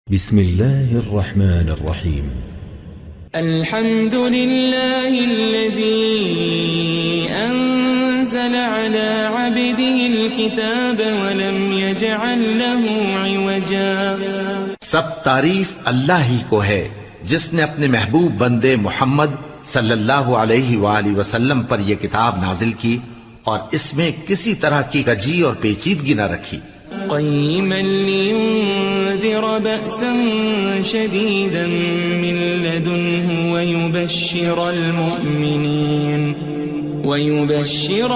بسم الله الرحمن الرحيم. الحمد لله الذي أنزل على عبده الكتاب ولم يجعل له عوجا. سب تعریف اللہ ہی کو ہے جس نے اپنے محبوب بندے محمد صلی اللہ علیہ وآلہ وسلم پر یہ کتاب نازل کی اور اس میں کسی طرح کی کجی اور پیچیدگی نہ رکھی. قيما لينذر بأسا شديدا من لدنه ويبشر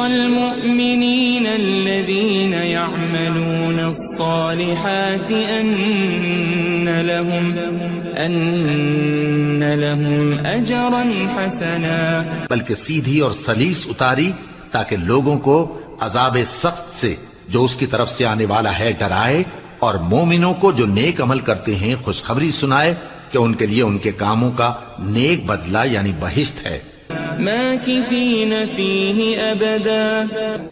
المؤمنين الذين يعملون الصالحات أن لهم أجرا حسنا. بلکہ سیدھی اور سلیس اتاری تاکہ لوگوں کو عذاب سخت سے جو اس کی طرف سے آنے والا ہے ڈرائے، اور مومنوں کو جو نیک عمل کرتے ہیں خوشخبری سنائے کہ ان کے لیے ان کے کاموں کا نیک بدلہ یعنی بہشت ہے، ماکثین فیہ ابدا،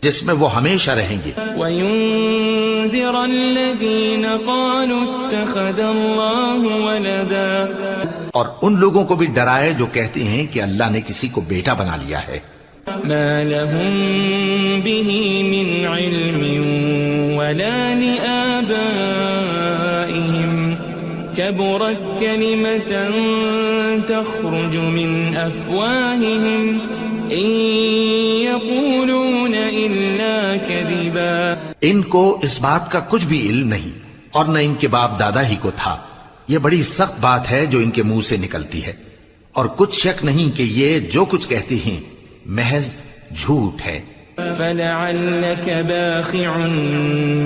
جس میں وہ ہمیشہ رہیں گے. وینذر الذین قالوا اتخذ اللہ ولدا، اور ان لوگوں کو بھی ڈرائے جو کہتے ہیں کہ اللہ نے کسی کو بیٹا بنا لیا ہے. ما لهم به من علم ولا لآبائهم كبرت كلمة تخرج من أفواههم إن يقولون إلا كذبا. ان کو اس بات کا کچھ بھی علم نہیں اور نہ ان کے باپ دادا ہی کو تھا. یہ بڑی سخت بات ہے جو ان کے منہ سے نکلتی ہے، اور کچھ شک نہیں کہ یہ جو کچھ کہتے ہیں محض جھوٹ ہے. فلعلك باخع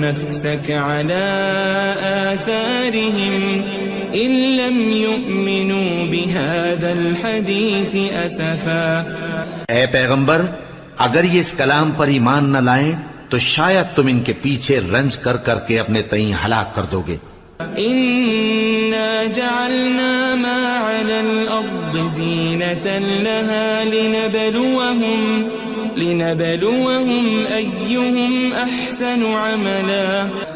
نفسك على آثارهم إن لم يؤمنوا بهذا الحديث أسفا. اے پیغمبر، اگر یہ اس کلام پر ایمان نہ لائیں تو شاید تم ان کے پیچھے رنج کر کر کے اپنے تئیں ہلاک کر دو گے. إنا جعلنا ما على الأرض زينة لها لنبلوهم أيهم أحسن عملا.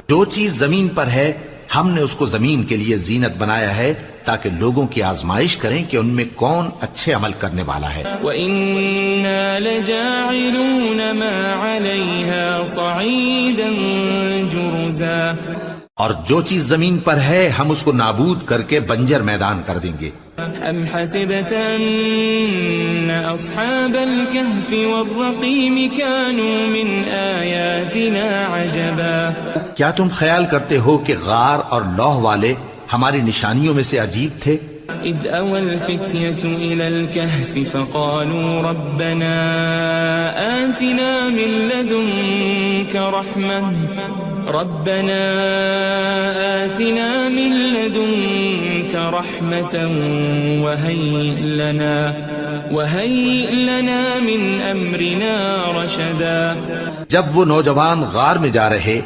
جو چیز زمین پر ہے ہم نے اس کو زمین کے لیے زینت بنایا ہے تاکہ لوگوں کی آزمائش کریں کہ ان میں کون اچھے عمل کرنے والا ہے. وَإِنَّا لَجَاعِلُونَ مَا عَلَيْهَا صَعِيدًا جُرُزًا. اور جو چیز زمین پر ہے ہم اس کو نابود کر کے بنجر میدان کر دیں گے. أَمْ حَسِبْتَ أَنَّ أَصْحَابَ الْكَهْفِ وَالرَّقِيمِ كَانُوا مِنْ آيَاتِنَا عَجَبًا. کیا تم خیال کرتے ہو کہ غار اور لوح والے ہماری نشانیوں میں سے عجیب تھے؟ إِذْ أَوَى الْفِتْيَةُ إِلَى الْكَهْفِ فَقَالُوا رَبَّنَا آتِنَا مِن لَّدُنكَ رَحْمَةً وَهَيِّئْ لَنَا مِنْ أَمْرِنَا رَشَدًا. جب وہ نوجوان غار میں جا رہے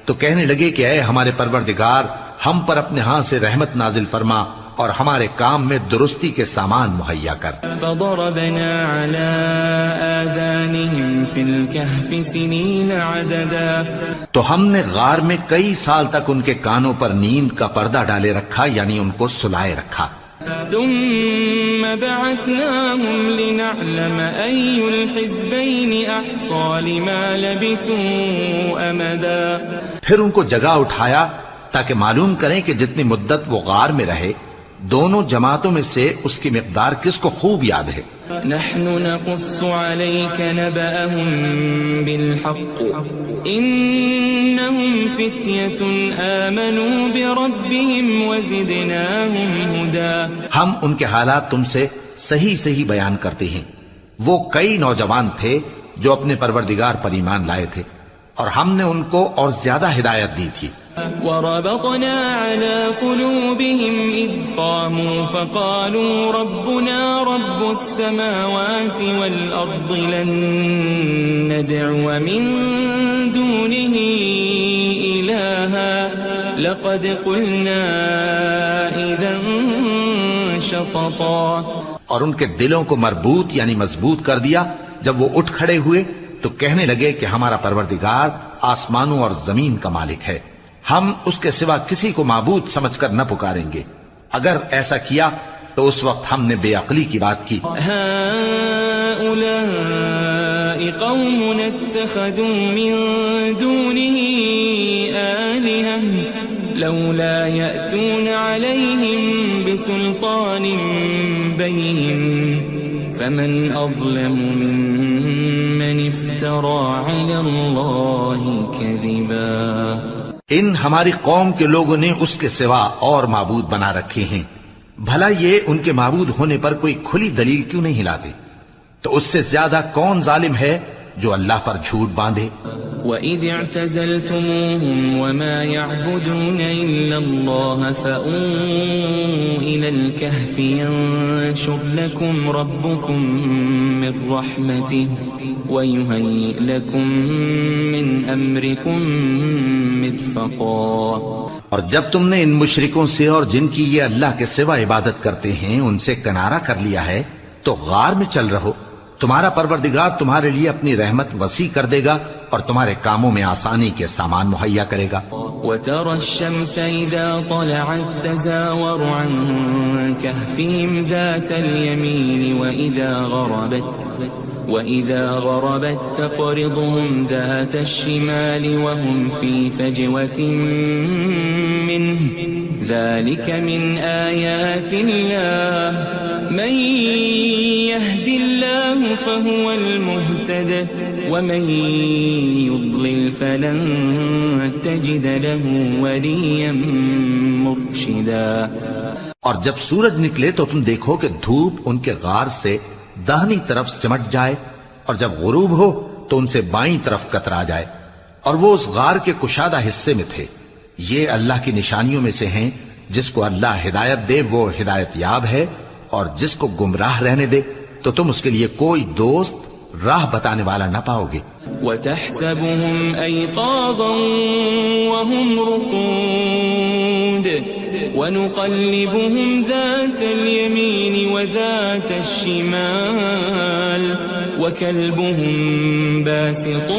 تو کہنے لگے کہ اے ہمارے پروردگار، ہم پر اپنے ہاں سے رحمت نازل فرما اور ہمارے کام میں درستی کے سامان مہیا کر. فضربنا على آذانهم في الكهف سنين عددا. تو ہم نے غار میں کئی سال تک ان کے کانوں پر نیند کا پردہ ڈالے رکھا، یعنی ان کو سلائے رکھا. ثم بعثناهم لنعلم أي الحزبين أحصى لما لبثوا أمدا. پھر ان کو جگہ اٹھایا تاکہ معلوم کریں کہ جتنی مدت وہ غار میں رہے دونوں جماعتوں میں سے اس کی مقدار کس کو خوب یاد ہے. نحن نقص عليك نبأهم بالحق إنهم فتية آمنوا بربهم وزدناهم هدى. ہم ان کے حالات تم سے صحیح صحیح بیان کرتے ہیں. وہ کئی نوجوان تھے جو اپنے پروردگار پر ایمان لائے تھے اور ہم نے ان کو اور زیادہ ہدایت دی تھی. وربطنا على قلوبهم إذ قاموا فقالوا ربنا رب السماوات والأرض لن ندعو من دونه إلها لقد قلنا إذا شططا. اور ان کے دلوں کو مربوط یعنی مضبوط کر دیا. جب وہ اٹھ کھڑے ہوئے تو کہنے لگے کہ ہمارا پروردگار آسمانوں اور زمین کا مالک ہے، ہم اس کے سوا کسی کو معبود سمجھ کر نہ پکاریں گے. اگر ایسا کیا تو اس وقت ہم نے بے عقلی کی بات کی. هؤلاء قوم اتخذوا من دونه آلهة لولا يأتون عليهم بسلطان بين فمن أظلم ممن افترى على الله كذبا. ان ہماری قوم کے لوگوں نے اس کے سوا اور معبود بنا رکھے ہیں. بھلا یہ ان کے معبود ہونے پر کوئی کھلی دلیل کیوں نہیں ہلاتے؟ تو اس سے زیادہ کون ظالم ہے جو اللہ پر جھوٹ باندھے؟ وَإِذِ اعْتَزَلْتُمُوهُمْ وَمَا يَعْبُدُونَ إِلَّا اللَّهَ فَأْوُوا إِلَى الْكَهْفِ يَنشُرْ لَكُمْ رَبُّكُمْ مِنْ رَحْمَتِهِ وَيُهَيِّئْ لَكُمْ مِنْ أَمْرِكُمْ مِرْفَقًا. اور جب تم نے ان مشرکوں سے اور جن کی یہ اللہ کے سوا عبادت کرتے ہیں ان سے کنارہ کر لیا ہے تو غار میں چل رہو. تمہارا پروردگار تمہارے لیے اپنی رحمت وسیع کر دے گا اور تمہارے کاموں میں آسانی کے سامان مہیا کرے گا. وَتَرَى الشَّمْسَ إِذَا طَلَعَتْ تَزَاوَرُ عَنْ كَهْفِهِمْ ذَاتَ الْيَمِينِ وَإِذَا غَرَبَتْ تَقْرِضُهُمْ ذَاتَ الشِّمَالِ وَهُمْ فِي فَجْوَةٍ مِّنْهُ ذَلِكَ مِنْ آيَاتِ اللَّهِ مَنْ يَهْدِ اللَّهُ فَهُوَ الْمُهْتَدِ وَمَنْ يُضْلِلْ فَلَنْ تَجِدَ لَهُ وَلِيًّا مُرْشِدًا. اور جب سورج نکلے تو تم دیکھو کہ دھوپ ان کے غار سے داہنی طرف سمٹ جائے اور جب غروب ہو تو ان سے بائیں طرف کترا جائے اور وہ اس غار کے کشادہ حصے میں تھے. یہ اللہ کی نشانیوں میں سے ہیں. جس کو اللہ ہدایت دے وہ ہدایت یاب ہے اور جس کو گمراہ رہنے دے تو تم اس کے لیے کوئی دوست راہ بتانے والا نہ پاؤ گے. وَتَحْسَبُهُمْ أَيْقَاظًا وَهُمْ رُقُودٌ وَنُقَلِّبُهُمْ ذَاتَ الْيَمِينِ وَذَاتَ الشِّمَالِ وَكَلْبُهُمْ بَاسِطٌ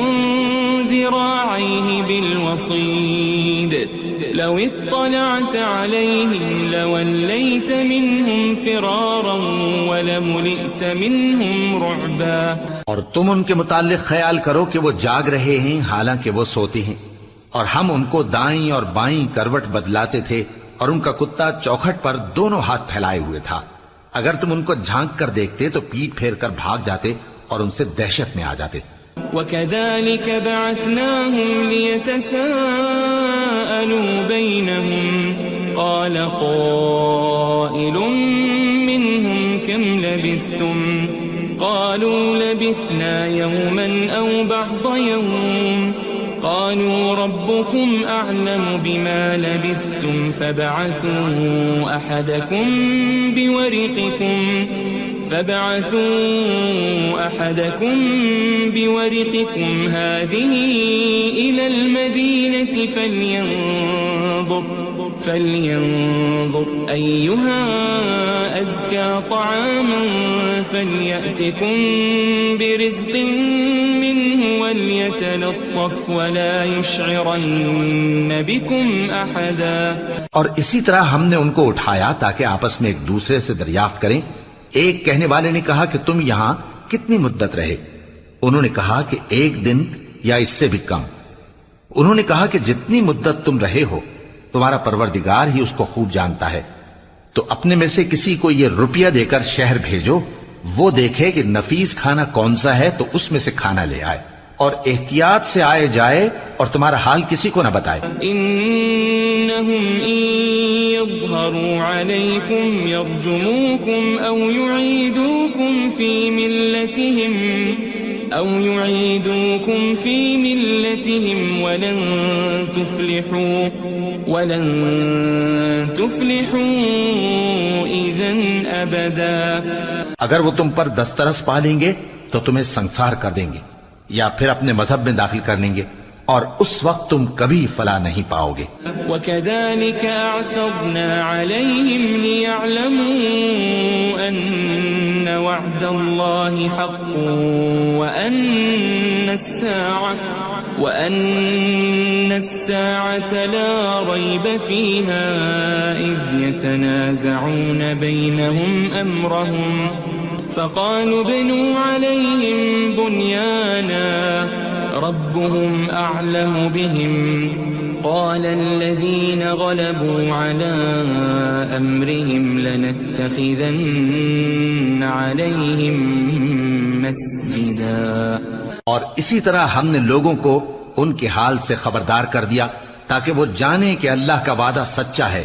ذِرَاعَيْهِ بِالْوَصِيدِ لَوِ اطَّلَعْتَ عَلَيْهِمْ لَوَلَّيْتَ مِنْهُمْ فِرَارًا وَلَمُلِئْتَ مِنْهُمْ رُعْبًا. اور تم ان کے متعلق خیال کرو کہ وہ جاگ رہے ہیں حالانکہ وہ سوتے ہیں اور ہم ان کو دائیں اور بائیں کروٹ بدلاتے تھے اور ان کا کتا چوکھٹ پر دونوں ہاتھ پھیلائے ہوئے تھا. اگر تم ان کو جھانک کر دیکھتے تو پیٹ پھیر کر بھاگ جاتے اور ان سے دہشت میں آ جاتے. وَكَذَلِكَ بَعَثْنَاهُمْ لِيَتَسَاءَلُوا بَيْنَهُمْ قَالَ قَائِلٌ مِّنْهُمْ كَمْ لَبِثْتُمْ قَالُوا لَبِثْنَا يَوْمًا أَوْ بَعْضَ يَوْمٍ قَالُوا رَبُّكُمْ أَعْلَمُ بِمَا لَبِثْتُمْ فَابْعَثُوا أَحَدَكُمْ بِوَرِقِكُمْ هَذِهِ إِلَى الْمَدِينَةِ فَلْيَنظُرْ أَيُّهَا أَزْكَى طَعَامًا فَلْيَأْتِكُمْ بِرِزْقٍ مِّنْهُ وَلْيَتَلَطَّفْ وَلَا يُشْعِرَنَّ بِكُمْ أَحَدًا. اور اسی طرح ہم نے ان کو اٹھایا تاکہ آپس میں ایک دوسرے سے دریافت کریں. ایک کہنے والے نے کہا کہ تم یہاں کتنی مدت رہے؟ انہوں نے کہا کہ 1 دن یا اس سے بھی کم. انہوں نے کہا کہ جتنی مدت تم رہے ہو تمہارا پروردگار ہی اس کو خوب جانتا ہے. تو اپنے میں سے کسی کو یہ روپیہ دے کر شہر بھیجو، وہ دیکھے کہ نفیس کھانا کون سا ہے تو اس میں سے کھانا لے آئے اور احتیاط سے آئے جائے اور تمہارا حال کسی کو نہ بتائے. انہم ان یظہروا علیکم یرجموکم او یعیدوکم فی ملتہم ولن تفلحوا اذن ابدا. اگر وہ تم پر دسترس پا لیں گے تو تمہیں سنسار کر دیں گے یا پھر اپنے مذہب میں داخل کر لیں گے اور اس وقت تم کبھی فلاح نہیں پاؤ گے. وَكَذَلِكَ أَعْثَرْنَا عَلَيْهِمْ لِيَعْلَمُوا أَنَّ وَعْدَ اللَّهِ حَقٌّ وَأَنَّ وأن الساعة لا ريب فيها إذ يتنازعون بينهم أمرهم فقالوا ابنوا عليهم بنيانا ربهم أعلم بهم قال الذين غلبوا على أمرهم لنتخذن عليهم مسجدا. اور اسی طرح ہم نے لوگوں کو ان کے حال سے خبردار کر دیا تاکہ وہ جانیں کہ اللہ کا وعدہ سچا ہے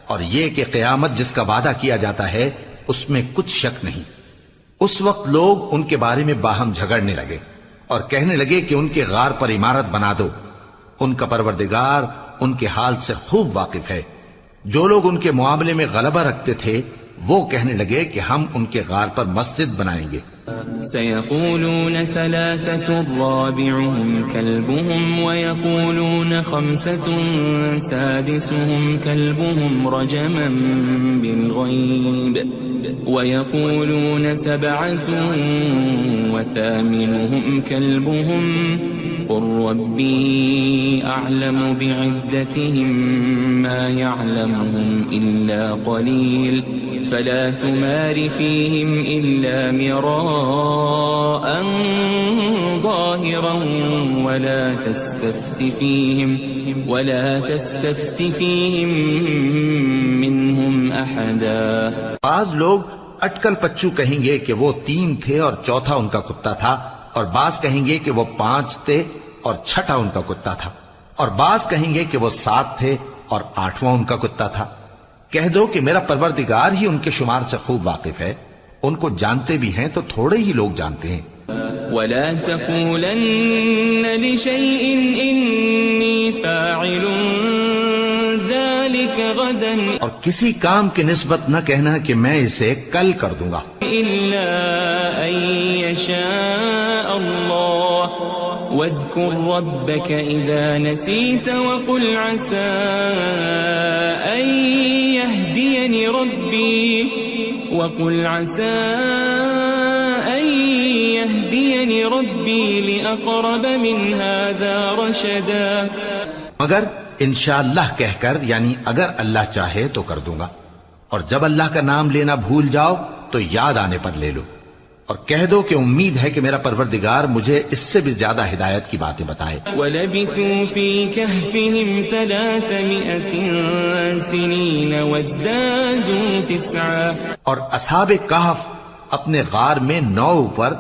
اور یہ کہ قیامت جس کا وعدہ کیا جاتا ہے اس میں کچھ شک نہیں. اس وقت لوگ ان کے بارے میں باہم جھگڑنے لگے اور کہنے لگے کہ ان کے غار پر عمارت بنا دو. ان کا پروردگار ان کے حال سے خوب واقف ہے. جو لوگ ان کے معاملے میں غلبہ رکھتے تھے وہ کہنے لگے کہ ہم ان کے غار پر مسجد بنائیں گے. سيقولون ثلاثة رابعهم كلبهم ويقولون خمسة سادسهم كلبهم رجما بالغيب ويقولون سبعة وثامنهم كلبهم قل ربي أعلم بعدتهم ما يعلمهم إلا قليل فلا تمار فيهم إلا مراء ظاهرا ولا تستفت فيهم منهم أحدا. بعض لوگ اٹکل پچو کہیں گے کہ وہ 3 تھے اور چوتھا ان کا کتا تھا، اور بعض کہیں گے کہ وہ 5 تھے اور چھٹا ان کا کتا تھا، اور بعض کہیں گے کہ وہ 7 تھے اور 8واں ان کا کتا تھا. کہہ دو کہ میرا پروردگار ہی ان کے شمار سے خوب واقف ہے. ان کو جانتے بھی ہیں تو تھوڑے ہی لوگ جانتے ہیں. ولا تقولن لشيء إني فاعل ذلك غدا اور کسی کام کی نسبت نہ کہنا کہ میں اسے کل کر دوں گا إلا أن يشاء الله واذكر ربك إذا نسيت وقل عسى أن يهديني ربي لأقرب من هذا رشدا. مگر انشاءاللہ کہہ کر، یعنی اگر اللہ چاہے تو کر دوں گا، اور جب اللہ کا نام لینا بھول جاؤ تو یاد آنے پر لے لو، اور کہہ دو کہ امید ہے کہ میرا پروردگار مجھے اس سے بھی زیادہ ہدایت کی باتیں بتائے. وَلَبِثُوا فِي كَهْفِهِمْ 300 سِنِينَ وَازْدَادُوا 9. اور اصحاب کہف اپنے غار میں 9 پر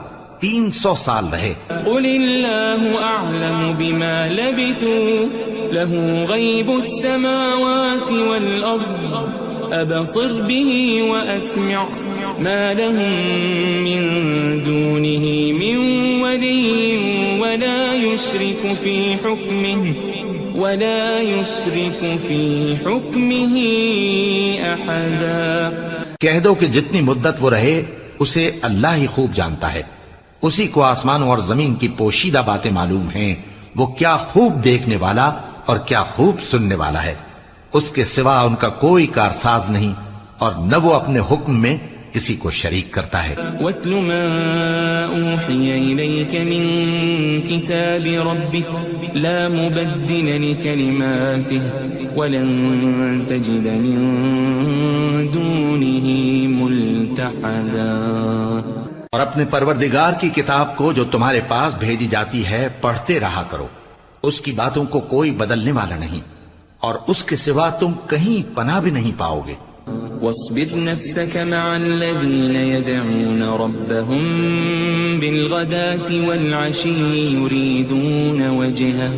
300 سال رہے. قُلِ اللَّهُ أَعْلَمُ بِمَا لَبِثُوا لَهُ غَيْبُ السَّمَاوَاتِ وَالْأَرْضِ أَبْصِرْ بِهِ وَأَسْمِعْ ما لهم من دونه من ولي ولا يشرك في حكمه أحدا. کہہ دو کہ جتنی مدت وہ رہے اسے اللہ ہی خوب جانتا ہے. اسی کو آسمانوں اور زمین کی پوشیدہ باتیں معلوم ہیں. وہ کیا خوب دیکھنے والا اور کیا خوب سننے والا ہے. اس کے سوا ان کا کوئی کارساز نہیں، اور نہ وہ اپنے حکم میں کسی کو شریک کرتا ہے. وَاتْلُ مَا أُوحِيَ إِلَيْكَ مِن كِتَابِ رَبِّكَ لَا مُبَدِّلَ لِكَلِمَاتِهِ وَلَن تَجِدَ مِن دُونِهِ مُلْتَحَدًا. اور اپنے پروردگار کی کتاب کو جو تمہارے پاس بھیجی جاتی ہے پڑھتے رہا کرو. اس کی باتوں کو کوئی بدلنے والا نہیں، اور اس کے سوا تم کہیں پناہ بھی نہیں پاؤ گے. واصبر نفسك مع الذين يدعون ربهم بالغداة والعشي يريدون وجهه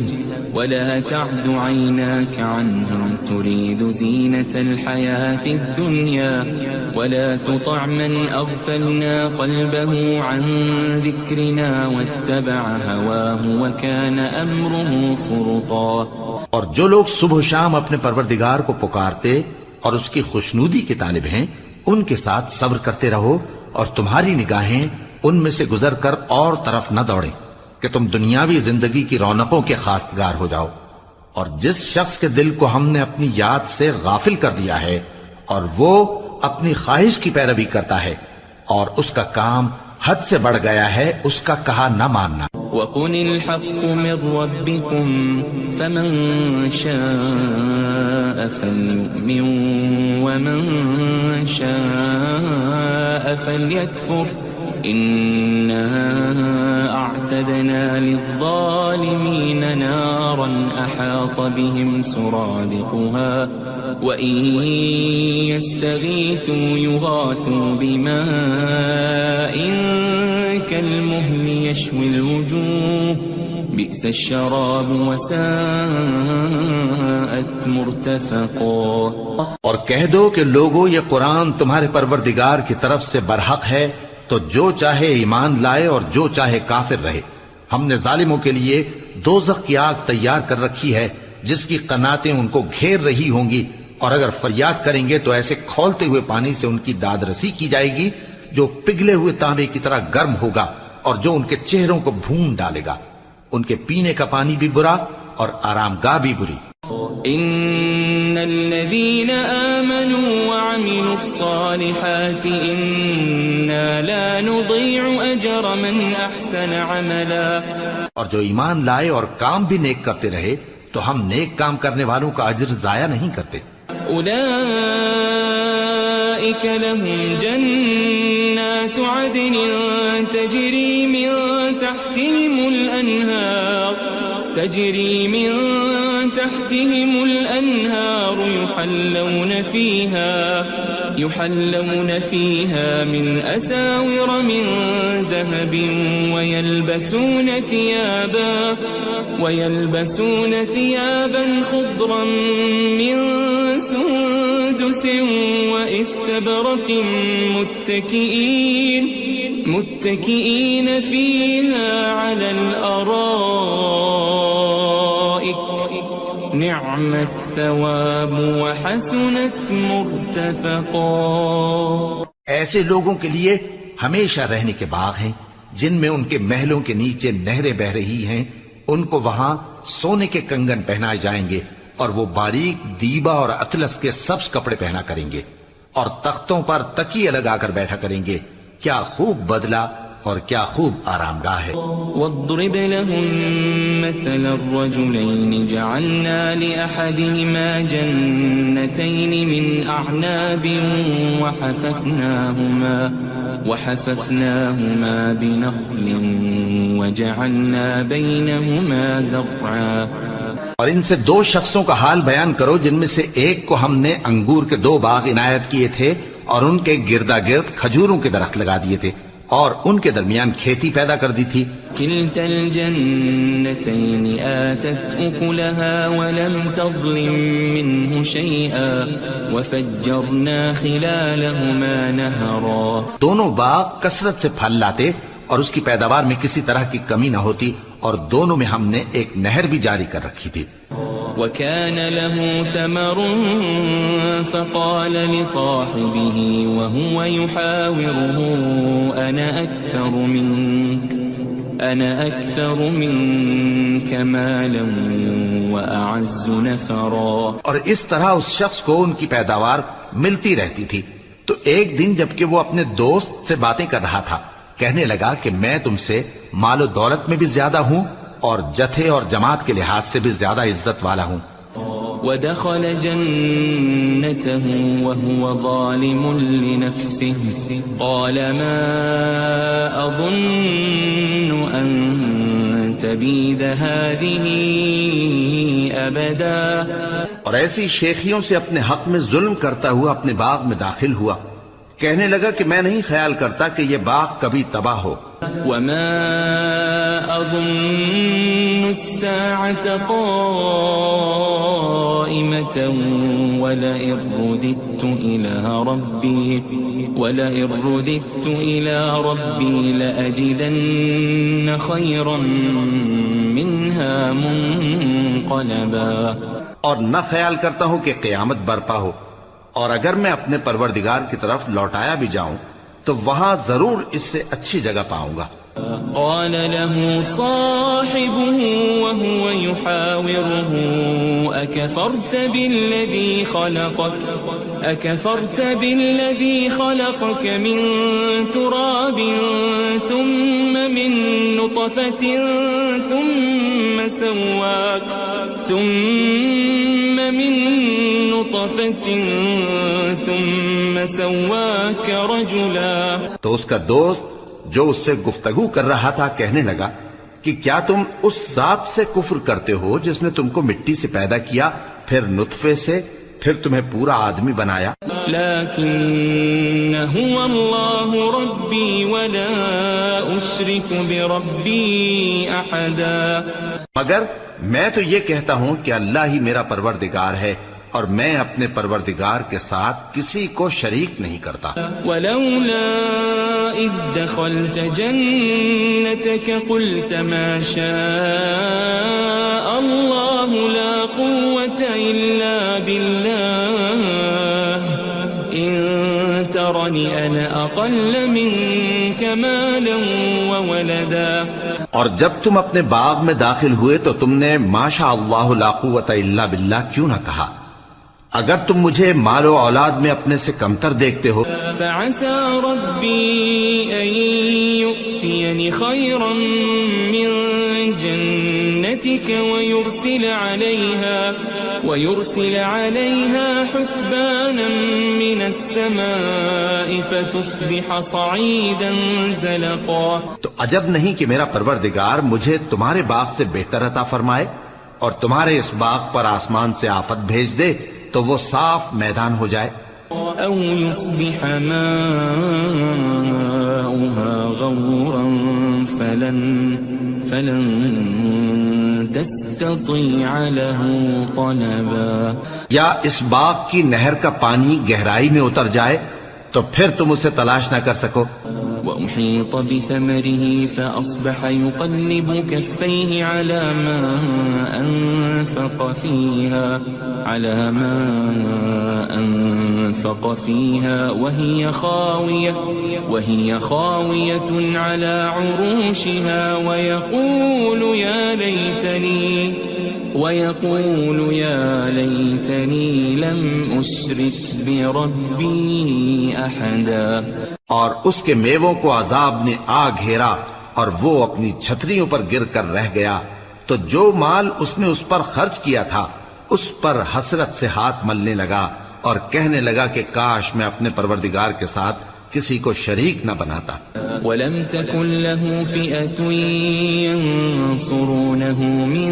ولا تعد عيناك عنهم تريد زينة الحياة الدنيا ولا تطع من أغفلنا قلبه عن ذكرنا واتبع هواه وكان أمره فرطا. اور جو لوگ صبح و شام اپنے پروردگار کو پکارتے اور اس کی خوشنودی کے طالب ہیں ان کے ساتھ صبر کرتے رہو، اور تمہاری نگاہیں ان میں سے گزر کر اور طرف نہ دوڑیں کہ تم دنیاوی زندگی کی رونقوں کے خواستگار ہو جاؤ. اور جس شخص کے دل کو ہم نے اپنی یاد سے غافل کر دیا ہے اور وہ اپنی خواہش کی پیروی کرتا ہے اور اس کا کام حد سے بڑھ گیا ہے، اس کا کہا نہ ماننا. وقل الحق من ربكم فمن شاء فليؤمن ومن شاء فليكفر إنا أعتدنا للظالمين نارا أحاط بهم سرادقها وإن يستغيثوا يغاثوا بماء كالمهل يشوي الوجوه بئس الشراب وساءت مرتفقا. اور کہہ دو کہ لوگو یہ قرآن تمہارے پروردگار کی طرف سے برحق ہے، تو جو چاہے ایمان لائے اور جو چاہے کافر رہے. ہم نے ظالموں کے لیے دوزخ کی آگ تیار کر رکھی ہے جس کی قناتیں ان کو گھیر رہی ہوں گی، اور اگر فریاد کریں گے تو ایسے کھولتے ہوئے پانی سے ان کی داد رسی کی جائے گی جو پگھلے ہوئے تانبے کی طرح گرم ہوگا اور جو ان کے چہروں کو بھون ڈالے گا. ان کے پینے کا پانی بھی برا اور آرام گاہ بھی بری. ان الذين آمنوا وعملوا الصالحات انا لا نضيع اجر من احسن عملا. اور جو ایمان لائے اور کام بھی نیک کرتے رہے تو ہم نیک کام کرنے والوں کا اجر ضائع نہیں کرتے. اولئك لهم جنات عدن تجري من تحتهم الأنهار يحلون فيها من أساور من ذهب ويلبسون ثيابا خضرا من سندس واستبرق متكئين فيها على الأرائك نعم الثواب وحسنت مرتفقا. ایسے لوگوں کے لیے ہمیشہ رہنے کے باغ ہیں جن میں ان کے محلوں کے نیچے نہریں بہ رہی ہیں. ان کو وہاں سونے کے کنگن پہنائے جائیں گے اور وہ باریک دیبا اور اطلس کے سبز کپڑے پہنا کریں گے اور تختوں پر تکیے لگا کر بیٹھا کریں گے. کیا خوب بدلہ اور کیا خوب آرام گاہ ہے. واضرب لهم مثل الرجلين جعلنا لأحدهما جنتين من أعناب وحففناهما بنخل وجعلنا بينهما زرعا. اور ان سے دو شخصوں کا حال بیان کرو جن میں سے ایک کو ہم نے انگور کے 2 باغ عنایت کیے تھے اور ان کے گردا گرد کھجوروں کے درخت لگا دیے تھے اور ان کے درمیان کھیتی پیدا کر دی تھی. كلتا الجنتين آتت أكلها ولم تظلم منه شيئا وفجرنا خلالهما نهرا. دونوں باغ کثرت سے پھل لاتے اور اس کی پیداوار میں کسی طرح کی کمی نہ ہوتی اور دونوں میں ہم نے ایک نہر بھی جاری کر رکھی تھی. وكان له ثمر فقال لصاحبه وهو يحاوره أنا أكثر منك مالا وأعز نفرا. اور اس طرح اس شخص کو ان کی پیداوار ملتی رہتی تھی. تو ایک دن جبکہ وہ اپنے دوست سے باتیں کر رہا تھا کہنے لگا کہ میں تم سے مال و دولت میں بھی زیادہ ہوں اور جتھے اور جماعت کے لحاظ سے بھی زیادہ عزت والا ہوں. ودخل جنته وهو ظالم لنفسه قال ما أظن أن تبيد هذه أبدا. اور ایسی شیخیوں سے اپنے حق میں ظلم کرتا ہوا اپنے باغ میں داخل ہوا. کہنے لگا کہ میں نہیں خیال کرتا کہ یہ باغ کبھی تباہ ہو. وما أظن الساعة قائمة ولئن رددت إلى ربي لأجدن خيرا منها منقلبا. اور نہ خیال کرتا ہوں کہ قیامت برپا ہو اور اگر میں اپنے پروردگار کی طرف لوٹایا بھی جاؤں تو وہاں ضرور اس سے اچھی جگہ پاؤں گا. قال له صاحبه وهو يحاوره أكفرت بالذي خلقك من تراب ثم من نطفة ثم سواك رجلا. تو اس کا دوست جو اس سے گفتگو کر رہا تھا کہنے لگا کہ کیا تم اس ذات سے کفر کرتے ہو جس نے تم کو مٹی سے پیدا کیا، پھر نطفے سے، پھر تمہیں پورا آدمی بنایا؟ لیکن هو اللہ ربی ولا اشرک بربی احدا. مگر میں تو یہ کہتا ہوں کہ اللہ ہی میرا پروردگار ہے اور میں اپنے پروردگار کے ساتھ کسی کو شریک نہیں کرتا. ولولا اذ دخلت جنتك قلت ما شاء الله لا قوة الا بالله ان ترني انا اقل منك مالا وولدا. اور جب تم اپنے باغ میں داخل ہوئے تو تم نے ما شاء اللہ لا قوت الا باللہ کیوں نہ کہا؟ اگر تم مجھے مال و اولاد میں اپنے سے کمتر دیکھتے ہو. فعسى ربي أن يؤتيني خيرا من جنتك ويرسل عليها حسبانا من السماء فتصبح صعيدا زلقا. تو عجب نہیں کہ میرا پروردگار مجھے تمہارے باغ سے بہتر عطا فرمائے اور تمہارے اس باغ پر آسمان سے آفت بھیج دے تو وہ صاف میدان ہو جائے. او يصبح ماؤها غورا فلن تستطيع له طلبا. یا اس باغ کی نہر کا پانی گہرائی میں اتر جائے تو پھر تم اسے تلاش نہ کر سکو. وأحيط بثمره فأصبح يقلب كفيه على ما أنفق فيها وهي خاوية على عروشها ويقول يا ليتني لم أشرك بربي أحدا. اور اس کے میووں کو عذاب نے آ گھیرا اور وہ اپنی چھتریوں پر گر کر رہ گیا، تو جو مال اس نے اس پر خرچ کیا تھا اس پر حسرت سے ہاتھ ملنے لگا اور کہنے لگا کہ کاش میں اپنے پروردگار کے ساتھ کسی کو شریک نہ بناتا. وَلَمْ تَكُنْ لَهُ فِئَةٌ يَنصُرُونَهُ مِن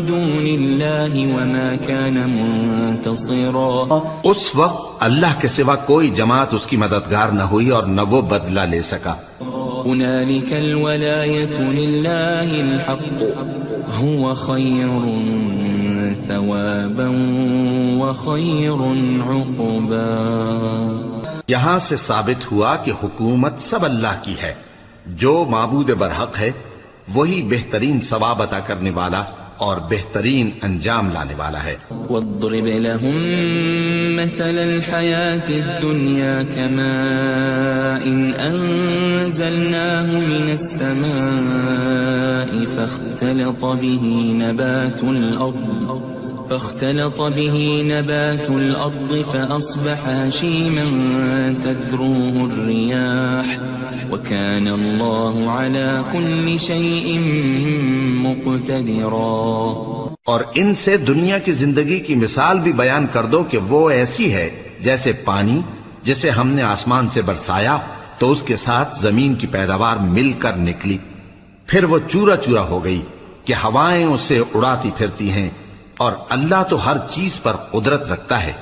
دُونِ اللَّهِ وَمَا كَانَ مُنتَصِرًا. اس وقت اللہ کے سوا کوئی جماعت اس کی مددگار نہ ہوئی اور نہ وہ بدلہ لے سکا. هُنَالِكَ الْوَلَایَةُ لِلَّهِ الْحَقُّ هُوَ خَيْرٌ ثَوَابًا وَخَيْرٌ عُقْبًا. یہاں سے ثابت ہوا کہ حکومت سب اللہ کی ہے، جو معبود برحق ہے وہی بہترین ثواب عطا کرنے والا اور بہترین انجام لانے والا ہے. وَاضْرِبْ لَهُم مَّثَلَ الْحَيَاةِ الدُّنْيَا كَمَاءٍ أَنزَلْنَاهُ مِنَ السَّمَاءِ فاختلط به نبات الأرض فأصبح هشيما تذروه الرياح وكان الله على كل شيء مقتدرا. اور ان سے دنیا کی زندگی کی مثال بھی بیان کر دو کہ وہ ایسی ہے جیسے پانی جسے ہم نے آسمان سے برسایا تو اس کے ساتھ زمین کی پیداوار مل کر نکلی، پھر وہ چورا چورا ہو گئی کہ ہوائیں اسے اڑاتی پھرتی ہیں، اور اللہ تو ہر چیز پر قدرت رکھتا ہے.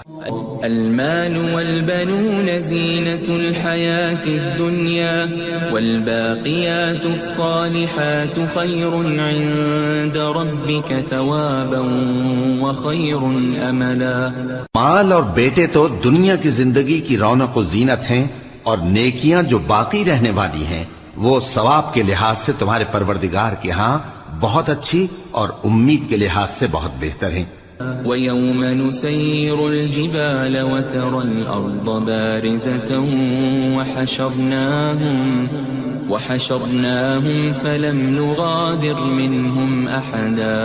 المال والبنون زینة الحیاة الدنیا والباقیات الصالحات خیر عند ربک ثوابا وخیر املا. مال اور بیٹے تو دنیا کی زندگی کی رونق و زینت ہیں، اور نیکیاں جو باقی رہنے والی ہیں وہ ثواب کے لحاظ سے تمہارے پروردگار کے ہاں بہت اچھی اور امید کے لحاظ سے بہت بہتر ہیں. وَيَوْمَ نُسَيِّرُ الْجِبَالَ وَتَرَى الْأَرْضَ بَارِزَةً وحشرناهم فلم نغادر منهم أحدا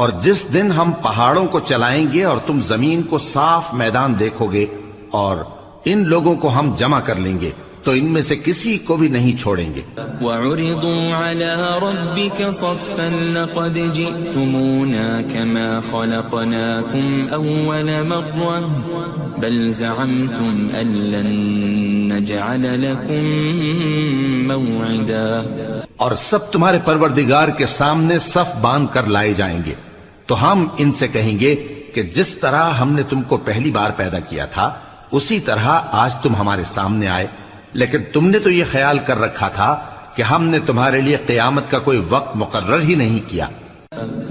اور جس دن ہم پہاڑوں کو چلائیں گے اور تم زمین کو صاف میدان دیکھو گے اور ان لوگوں کو ہم جمع کر لیں گے تو ان میں سے کسی کو بھی نہیں چھوڑیں گے. وعرضوا على ربك صفا لقد جئتمونا كما خلقناكم أول مرة بل زعمتم أن لن نجعل لكم موعدا. اور سب تمہارے پروردگار کے سامنے صف باندھ کر لائے جائیں گے تو ہم ان سے کہیں گے کہ جس طرح ہم نے تم کو پہلی بار پیدا کیا تھا اسی طرح آج تم ہمارے سامنے آئے، لیکن تم نے تو یہ خیال کر رکھا تھا کہ ہم نے تمہارے لیے قیامت کا کوئی وقت مقرر ہی نہیں کیا.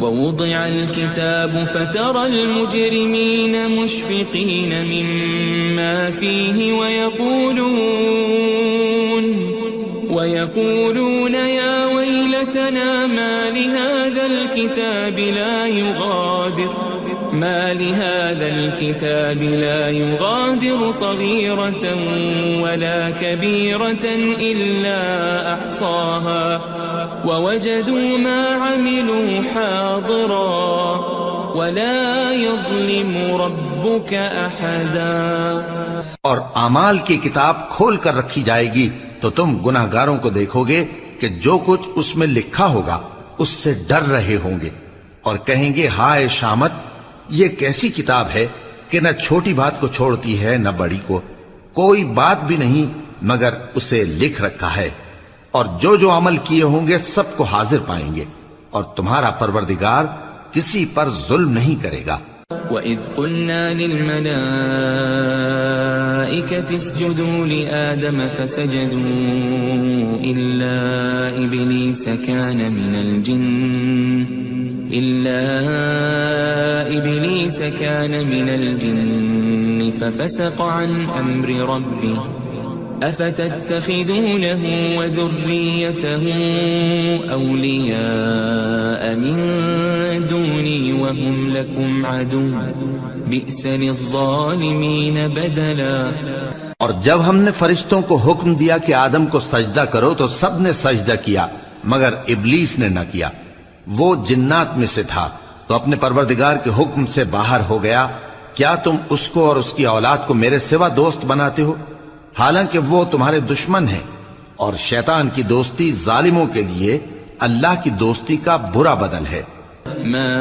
ووضع الكتاب فترى المجرمين مشفقين مما فيه ويقولون يا ويلتنا ما لهذا الكتاب لا يغادر صغيرة ولا كبيرة إلا أحصاها ووجدوا ما عملوا حاضرا ولا يظلم ربك أحدا. اور اعمال کی کتاب کھول کر رکھی جائے گی تو تم گناہگاروں کو دیکھو گے کہ جو کچھ اس میں لکھا ہوگا اس سے ڈر رہے ہوں گے اور کہیں گے ہائے شامت، یہ کیسی کتاب ہے کہ نہ چھوٹی بات کو چھوڑتی ہے نہ بڑی کو، کوئی بات بھی نہیں مگر اسے لکھ رکھا ہے، اور جو جو عمل کیے ہوں گے سب کو حاضر پائیں گے، اور تمہارا پروردگار کسی پر ظلم نہیں کرے گا. وَإِذْ قُلْنَا لِلْمَلَائِكَةِ اسْجُدُوا لِآدَمَ فَسَجَدُوا إِلَّا إِبْلِيسَ كَانَ مِنَ الْجِنِّ فَفَسَقَ عَنْ أَمْرِ رَبِّهِ أَفَتَتَّخِذُونَهُ وَذُرِّيَّتَهُ أَوْلِيَاءَ مِن دُونِي وَهُمْ لَكُمْ عَدُوٌّ بِئْسَ لِلظَّالِمِينَ بَدَلًا. اور جب ہم نے فرشتوں کو حکم دیا کہ آدم کو سجدہ کرو تو سب نے سجدہ کیا مگر ابلیس نے نہ کیا، وہ جنات میں سے تھا تو اپنے پروردگار کے حکم سے باہر ہو گیا. کیا تم اس کو اور اس کی اولاد کو میرے سوا دوست بناتے ہو حالانکہ وہ تمہارے دشمن ہیں، اور شیطان کی دوستی ظالموں کے لیے اللہ کی دوستی کا برا بدل ہے. ما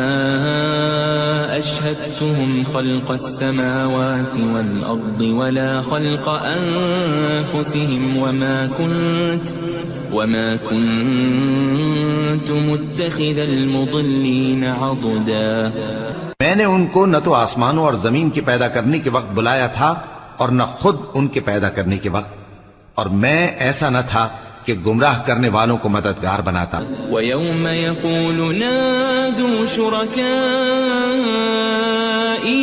أشهدتهم خلق السماوات والأرض ولا خلق أنفسهم وما كنت متخذ المضلين عضدا. میں نے ان کو نہ تو آسمانوں اور زمین کے پیدا کرنے کے وقت بلایا تھا اور نہ خود ان کے پیدا کرنے کے وقت، اور میں ایسا نہ تھا کہ گمراہ کرنے والوں کو مددگار بناتا. وَيَوْمَ يَقُولُ نَادُوا شُرَكَائِيَ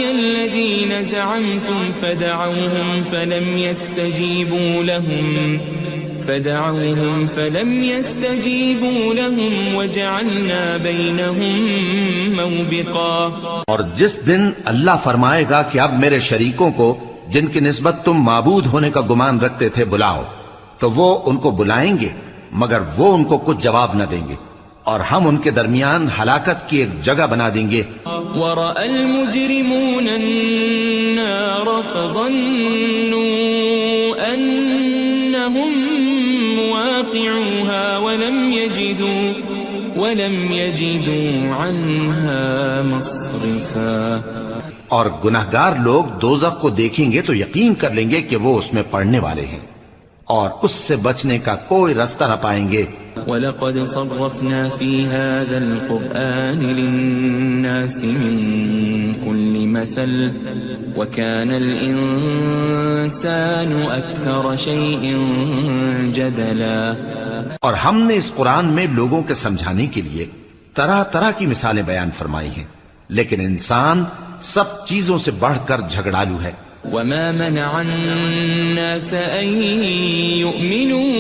الَّذِينَ زَعَمْتُمْ فَدَعَوْهُمْ فَلَمْ يَسْتَجِيبُوا لَهُمْ وَجَعَلْنَا بَيْنَهُمْ مَوْبِقًا. اور جس دن اللہ فرمائے گا کہ اب میرے شریکوں کو جن کی نسبت تم معبود ہونے کا گمان رکھتے تھے بلاؤ، تو وہ ان کو بلائیں گے مگر وہ ان کو کچھ جواب نہ دیں گے، اور ہم ان کے درمیان ہلاکت کی ایک جگہ بنا دیں گے. وَرَأَى الْمُجْرِمُونَ النَّارَ فَظَنُّوا أَنَّهُمْ مُوَاقِعُوهَا وَلَمْ يَجِدُوا عَنْهَا مَصْرِفًا. اور گناہگار لوگ دوزخ کو دیکھیں گے تو یقین کر لیں گے کہ وہ اس میں پڑنے والے ہیں اور اس سے بچنے کا کوئی راستہ نہ پائیں گے. وَلَقَدْ صَرَّفْنَا فِي هَذَا الْقُرْآنِ لِلنَّاسِ مِنْ كُلِّ مَثَلٍ وَكَانَ الْإِنسَانُ أَكْثَرَ شَيْءٍ جَدَلًا. اور ہم نے اس قرآن میں لوگوں کے سمجھانے کے لیے طرح طرح کی مثالیں بیان فرمائی ہیں، لیکن انسان سب چیزوں سے بڑھ کر جھگڑالو ہے. وَمَا مَنَعَ النَّاسَ أَن يُؤْمِنُوا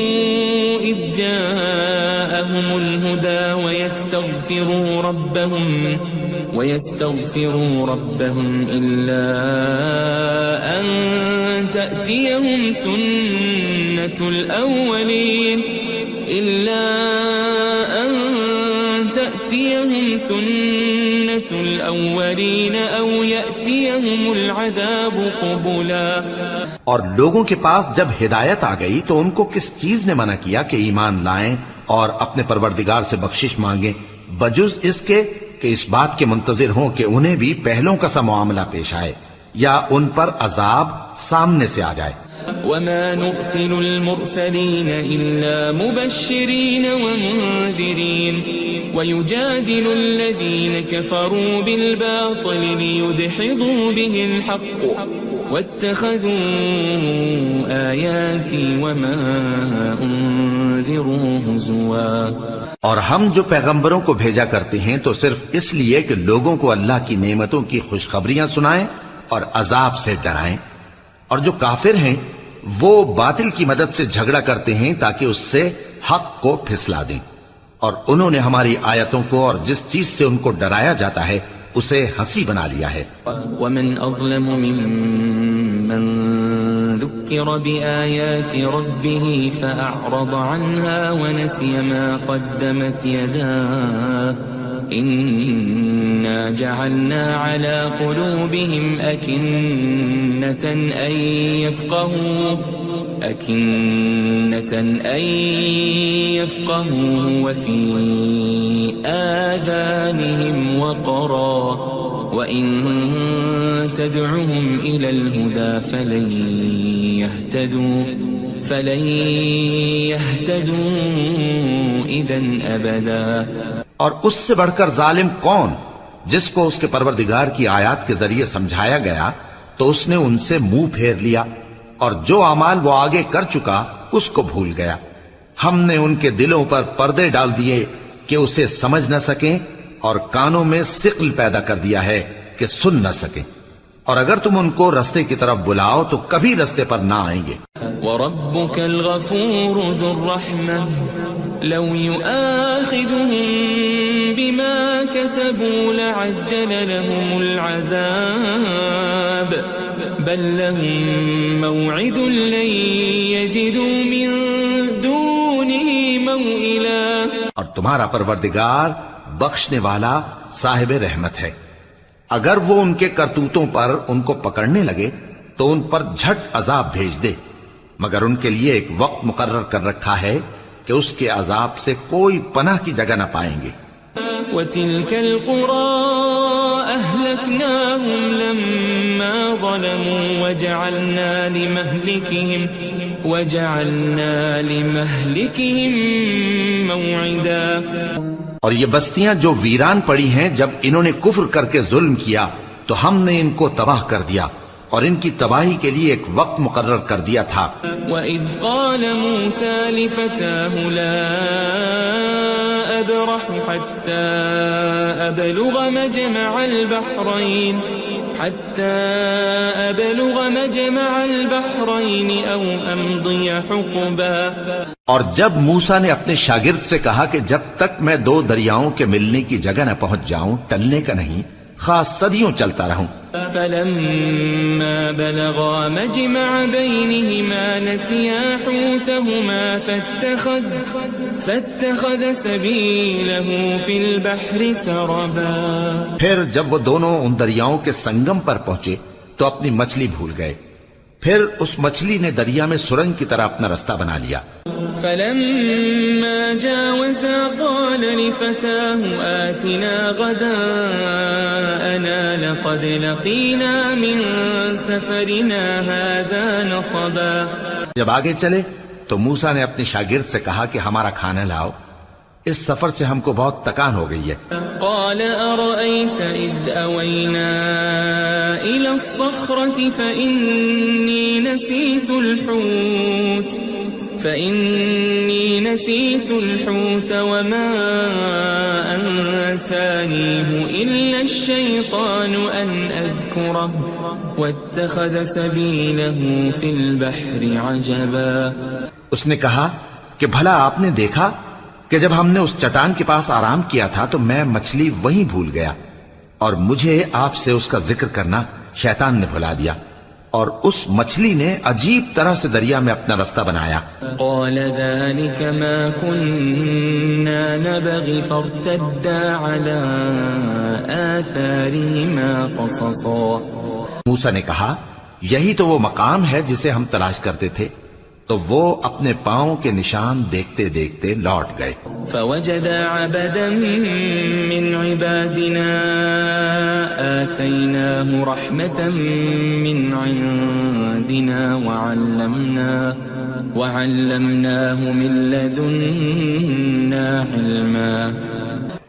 إِذْ جَاءَهُمُ الْهُدَى وَيَسْتَغْفِرُوا رَبَّهُمْ إِلَّا أَن تَأْتِيَهُمْ سُنَّةُ الْأَوَّلِينَ إلا أن تأتيهم سنة الأولين أو يأتيهم العذاب قبلا. اور لوگوں کے پاس جب ہدایت آ گئی تو ان کو کس چیز نے منع کیا کہ ایمان لائیں اور اپنے پروردگار سے بخشش مانگیں بجز اس کے کہ اس بات کے منتظر ہوں کہ انہیں بھی پہلوں کا سا معاملہ پیش آئے یا ان پر عذاب سامنے سے آ جائے. وما نرسل المرسلين إلا مبشرين ومنذرين ويجادل الذين كفروا بالباطل ليدحضوا به الحق واتخذوا آياتي وما أنذروا هزوا. اور ہم جو پیغمبروں کو بھیجا کرتے ہیں تو صرف اس لیے کہ لوگوں کو اللہ کی نعمتوں کی خوشخبریاں سنائیں اور عذاب سے ڈرائیں. اور جو کافر ہیں وہ باطل کی مدد سے جھگڑا کرتے ہیں تاکہ اس سے حق کو پھسلا دیں. اور انہوں نے ہماری آیتوں کو اور جس چیز سے ان کو ڈرایا جاتا ہے اسے ہنسی بنا لیا ہے. ومن اظلم ممن ذكر بآيات ربه فأعرض عنها ونسي ما قدمت يداه إنا جعلنا على قلوبهم أكنة أن يفقهوا وفي آذانهم وقرا وإن تدعهم إلى الهدى فلن يهتدوا إذن أبدا. اور اس سے بڑھ کر ظالم کون جس کو اس کے پروردگار کی آیات کے ذریعے سمجھایا گیا تو اس نے ان سے منہ پھیر لیا اور جو اعمال وہ آگے کر چکا اس کو بھول گیا. ہم نے ان کے دلوں پر پردے ڈال دیے کہ اسے سمجھ نہ سکیں اور کانوں میں ثقل پیدا کر دیا ہے کہ سن نہ سکیں. اور اگر تم ان کو رستے کی طرف بلاؤ تو کبھی رستے پر نہ آئیں گے. وَرَبُّكَ الْغَفُورُ ذُو الرَّحْمَةِ لَوْ يُؤَاخِذُهُم بِمَا كَسَبُوا لَعَجَّلَ لَهُمُ الْعَذَابَ بَل لَّهُم مَّوْعِدٌ لَّن يَجِدُوا مِن دُونِهِ مَوْئِلًا. اور تمہارا پروردگار بخشنے والا صاحب رحمت ہے. اگر وہ ان کے کرتوتوں پر ان کو پکڑنے لگے تو ان پر جھٹ عذاب بھیج دے مگر ان کے لیے ایک وقت مقرر کر رکھا ہے کہ اس کے عذاب سے کوئی پناہ کی جگہ نہ پائیں گے. وَتِلْكَ الْقُرَىٰ أَهْلَكْنَاهُمْ لَمَّا ظَلَمُوا وَجَعَلْنَا لِمَهْلِكِهِمْ مَوْعِدًا. اور یہ بستیاں جو ویران پڑی ہیں جب انہوں نے کفر کر کے ظلم کیا تو ہم نے ان کو تباہ کر دیا اور ان کی تباہی کے لیے ایک وقت مقرر کر دیا تھا. وَإِذْ قَالَ مُوسَى لِفَتَاهُ لَا أَبْرَحُ حَتَّى أَبْلُغَ مَجْمَعَ الْبَحْرَيْنِ أَوْ أَمْضِيَ حُقُبًا. اور جب موسیٰ نے اپنے شاگرد سے کہا کہ جب تک میں دو دریاؤں کے ملنے کی جگہ نہ پہنچ جاؤں ٹلنے کا نہیں خاص صدیوں چلتا رہوں. فَلَمَّا بَلَغَا مَجْمَعَ بَيْنِهِمَا نَسِيَا حُوتَهُمَا فَاتَّخَذَ سَبِيلَهُ فِي الْبَحْرِ سَرَبًا. پھر جب وہ دونوں ان دریاؤں کے سنگم پر پہنچے تو اپنی مچھلی بھول گئے. پھر اس مچھلی نے دریا میں سرنگ کی طرح اپنا رستہ بنا لیا. فَلَمَّا جَاوَزَا قَالَ لِفَتَاهُ آتِنَا غَدَاءَنَا لَقَدْ لَقِينَا مِن سَفَرِنَا هَذَا نَصَبًا. جب آگے چلے تو موسیٰ نے اپنے شاگرد سے کہا کہ ہمارا کھانا لاؤ اس سفر سے ہم کو بہت تکان ہو گئی ہے. قال أرأيت إذ أوينا إلى الصخرة فإني نسيت الحوت وما أنسانيه إلا الشيطان أن أذكره واتخذ سبيله في البحر عجبا. اس نے کہا کہ بھلا آپ نے دیکھا کہ جب ہم نے اس چٹان کے پاس آرام کیا تھا تو میں مچھلی وہیں بھول گیا اور مجھے آپ سے اس کا ذکر کرنا شیطان نے بھلا دیا اور اس مچھلی نے عجیب طرح سے دریا میں اپنا رستہ بنایا. قال ذلك ما كنا نبغي فارتدا على آثارهما قصصا. موسیٰ نے کہا یہی تو وہ مقام ہے جسے ہم تلاش کرتے تھے. تو وہ اپنے پاؤں کے نشان دیکھتے دیکھتے لوٹ گئے. فوجد عبدا من عبادنا آتيناه رحمة من عندنا وعلمناه من لدنا علما.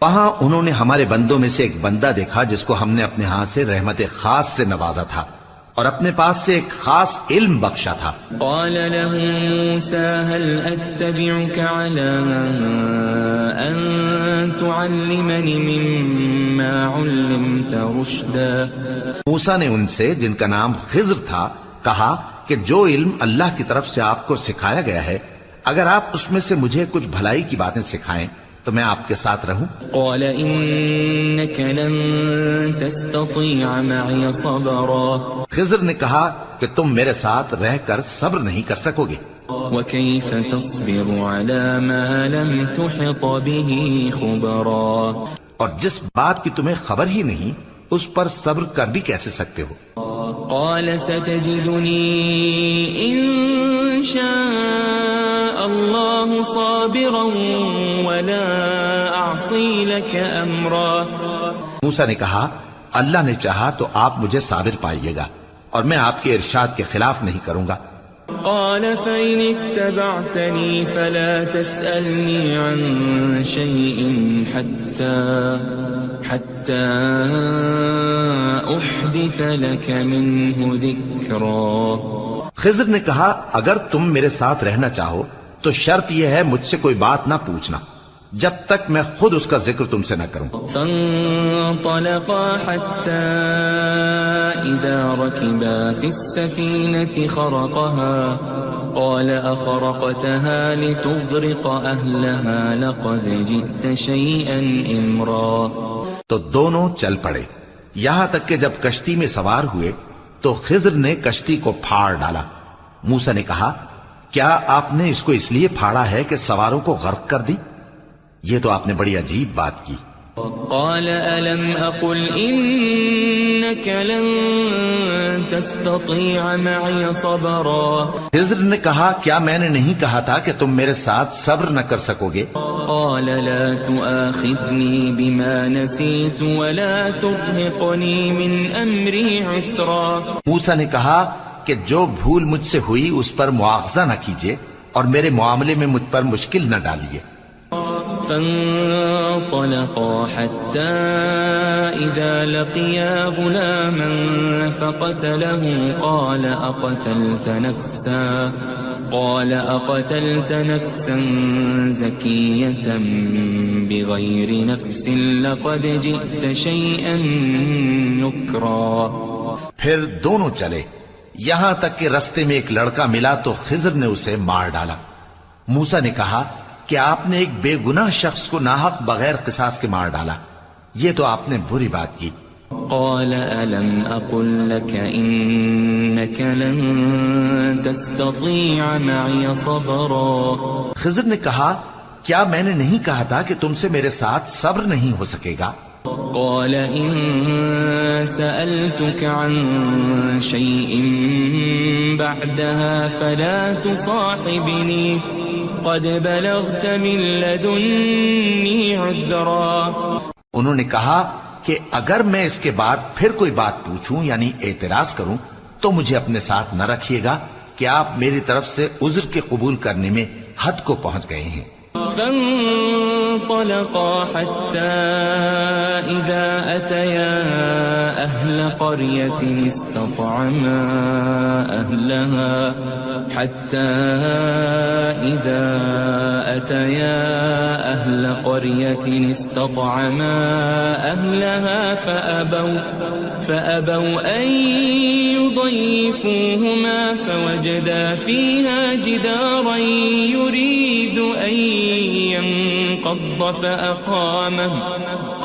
وہاں انہوں نے ہمارے بندوں میں سے ایک بندہ دیکھا جس کو ہم نے اپنے ہاتھ سے رحمت خاص سے نوازا تھا اور اپنے پاس سے ایک خاص علم بخشا تھا. قال له موسى هل أتبعك على أن تعلمني مما علمت رشدا. موسیٰ نے ان سے جن کا نام خضر تھا کہا کہ جو علم اللہ کی طرف سے آپ کو سکھایا گیا ہے اگر آپ اس میں سے مجھے کچھ بھلائی کی باتیں سکھائیں تو میں آپ کے ساتھ رہوں. قال إنك لن تستطيع معي صبرا. خضر نے کہا کہ تم میرے ساتھ رہ کر صبر نہیں کر سکو گے. وكيف تصبر على ما لم تحط به خبرا. اور جس بات کی تمہیں خبر ہی نہیں اس پر صبر کر بھی کیسے سکتے ہو. قال ستجدني إن شاء الله صابرا ولا أعصي لك أمرا. موسیٰ نے کہا اللہ نے چاہا تو آپ مجھے صابر پائیے گا اور میں آپ کے ارشاد کے خلاف نہیں کروں گا. قال فإن اتبعتني فلا تسألني عن شيء حتى أحدث لك منه ذكرا. خضر نے کہا اگر تم میرے ساتھ رہنا چاہو تو شرط یہ ہے مجھ سے کوئی بات نہ پوچھنا جب تک میں خود اس کا ذکر تم سے نہ کروں. فانطلقا حتى إذا ركبا في السفينة خرقها قال أخرقتها لتغرق أهلها لقد جئت شيئا إمرا. تو دونوں چل پڑے یہاں تک کہ جب کشتی میں سوار ہوئے تو خضر نے کشتی کو پھاڑ ڈالا. موسیٰ نے کہا کیا آپ نے اس کو اس لیے پھاڑا ہے کہ سواروں کو غرق کر دی؟ یہ تو آپ نے بڑی عجیب بات کی. قال ألم أقل إنك لن تستطيع معي صبرا. خضر نے کہا کیا میں نے نہیں کہا تھا کہ تم میرے ساتھ صبر نہ کر سکو گے؟ قال لا تؤاخذني بما نسيت ولا ترهقني من أمري عسرا. موسیٰ نے کہا کہ جو بھول مجھ سے ہوئی اس پر مواخذہ نہ کیجیے اور میرے معاملے میں مجھ پر مشکل نہ ڈالیے. فانطلقا حتى إذا لقيا غلاما فقتله قال أقتلت نفسا زكية بغير نفس لقد جئت شيئا نكرا. پھر دونوں چلے یہاں تک کہ رستے میں ایک لڑکا ملا تو خضر نے اسے مار ڈالا. موسیٰ نے کہا کہ آپ نے ایک بے گناہ شخص کو ناحق بغیر قصاص کے مار ڈالا. یہ تو آپ نے بری بات کی. قال ألم أقل لك إنك لن تستطيع معي صبرا. خضر نے کہا کیا میں نے نہیں کہا تھا کہ تم سے میرے ساتھ صبر نہیں ہو سکے گا؟ قال إن سألتك عن شيء بعدها فلا تصاحبني قد بلغت من لدني عذرا. انہوں نے کہا کہ اگر میں اس کے بعد پھر کوئی بات پوچھوں یعنی اعتراض کروں تو مجھے اپنے ساتھ نہ رکھیے گا کہ آپ میری طرف سے عذر کے قبول کرنے میں حد کو پہنچ گئے ہیں. فانطلقا حتى إذا أتيا أهل قرية استطعما أهلها فأبوا أن يضيفوهما فوجدا فيها جدارا يريد أن ينقض فأقامه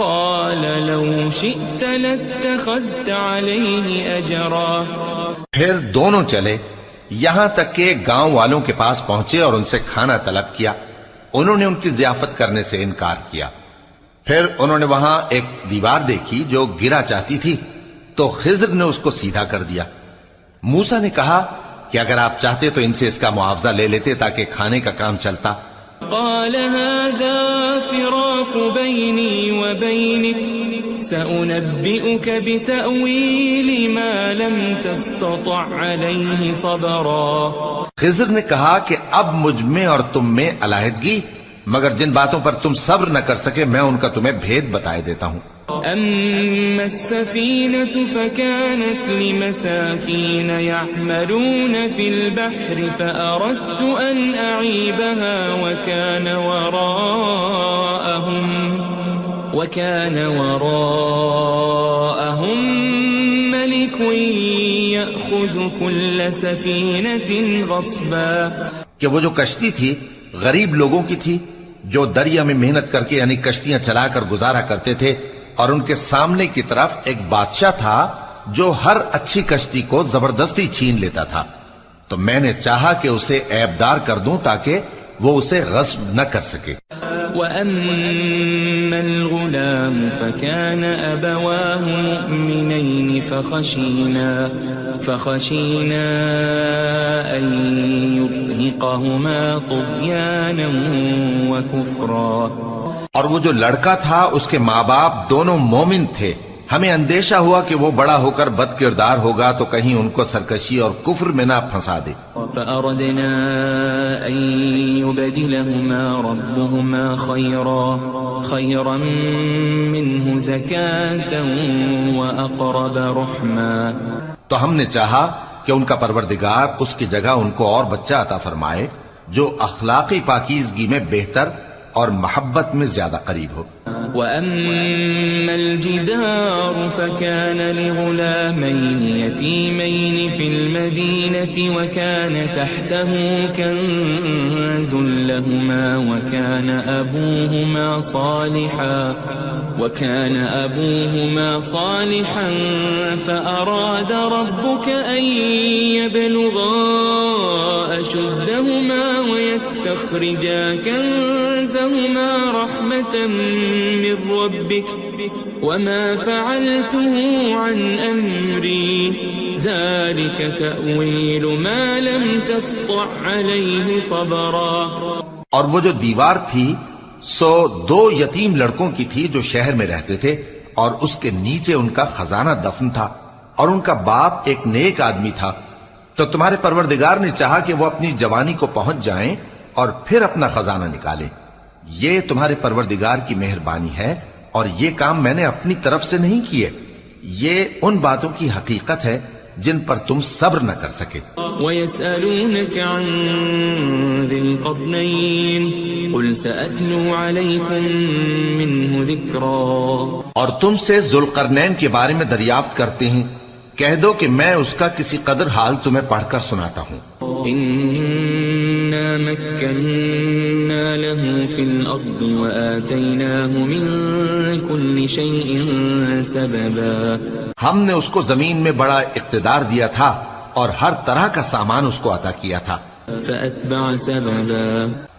قال لو شئت لاتخذت عليه أجرا. پھر دونوں چلے یہاں تک کہ گاؤں والوں کے پاس پہنچے اور ان سے کھانا طلب کیا. انہوں نے ان کی ضیافت کرنے سے انکار کیا. پھر انہوں نے وہاں ایک دیوار دیکھی جو گرا چاہتی تھی تو خضر نے اس کو سیدھا کر دیا. موسیٰ نے کہا کہ اگر آپ چاہتے تو ان سے اس کا معاوضہ لے لیتے تاکہ کھانے کا کام چلتا. قال هذا فراق بيني وبينك سأنبئك بتأويل ما لم تستطع عليه صبرا. خضر نے کہا کہ اب مجھ میں اور تم میں علیحدگی، مگر جن باتوں پر تم صبر نہ کر سکے میں ان کا تمہیں بھید بتائے دیتا ہوں. أما السفينة فكانت لمساكين يعملون في البحر فأردت أن أعيبها وكان وراءهم ملك يأخذ كل سفينة غصبا. کہ وہ جو کشتی تھی غریب لوگوں کی تھی جو دریا میں محنت کر کے یعنی کشتیاں چلا کر گزارا کرتے تھے، اور ان کے سامنے کی طرف ایک بادشاہ تھا جو ہر اچھی کشتی کو زبردستی چھین لیتا تھا. تو میں نے چاہا کہ اسے عیبدار کر دوں تاکہ وہ اسے غصب نہ کر سکے. وَأَمَّا الْغُلَامُ فَكَانَ أَبَوَاهُ مُؤْمِنَيْنِ فَخَشِينَا أَن يُرْهِقَهُمَا طُغْيَانًا وَكُفْرًا. اور وہ جو لڑکا تھا اس کے ماں باپ دونوں مومن تھے، ہمیں اندیشہ ہوا کہ وہ بڑا ہو کر بد کردار ہوگا تو کہیں ان کو سرکشی اور کفر میں نہ پھنسا دے. فأردنا أن يبدلهما ربهما خيرا منه زكاة وأقرب رحما. تو ہم نے چاہا کہ ان کا پروردگار اس کی جگہ ان کو اور بچہ عطا فرمائے جو اخلاقی پاکیزگی میں بہتر اور محبت میں زیادہ قریب ہو. وَأَمَّا الْجِدَارُ فَكَانَ لِغُلَامَيْنِ يَتِيمَيْنِ فِي الْمَدِينَةِ وَكَانَ تَحْتَهُ كَنْزٌ لَهُمَا وَكَانَ أَبُوهُمَا صَالِحًا فَأَرَادَ رَبُّكَ أَن يَبْلُغَا أَشُدَّهُمَا وَيَسْتَخْرِجَا كَنزَهُمَا رَحْمَةً من ربك وما فعلته عن أمري ذلك تأويل ما لم تسطع عليه صبرا. اور وہ جو دیوار تھی سو دو یتیم لڑکوں کی تھی جو شہر میں رہتے تھے اور اس کے نیچے ان کا خزانہ دفن تھا اور ان کا باپ ایک نیک آدمی تھا. تو تمہارے پروردگار نے چاہا کہ وہ اپنی جوانی کو پہنچ جائیں اور پھر اپنا خزانہ نکالے. یہ تمہارے پروردگار کی مہربانی ہے اور یہ کام میں نے اپنی طرف سے نہیں کیے. یہ ان باتوں کی حقیقت ہے جن پر تم صبر نہ کر سکے. وَيَسْأَلُونَكَ عَنْ ذِي الْقَرْنَيْنِ قُلْ سَأَتْلُو عَلَيْكُمْ مِنْهُ ذِكْرًا. اور تم سے ذوالقرنین کے بارے میں دریافت کرتے ہیں، کہہ دو کہ میں اس کا کسی قدر حال تمہیں پڑھ کر سناتا ہوں. إِنَّا مَكَّنَّا لَهُ فِي الْأَرْضِ وَآتَيْنَاهُ مِنْ كُلِّ شَيْءٍ سَبَبًا. ہم نے اس کو زمین میں بڑا اقتدار دیا تھا اور ہر طرح کا سامان اس کو عطا کیا تھا. فَأَتْبَعَ سَبَبًا.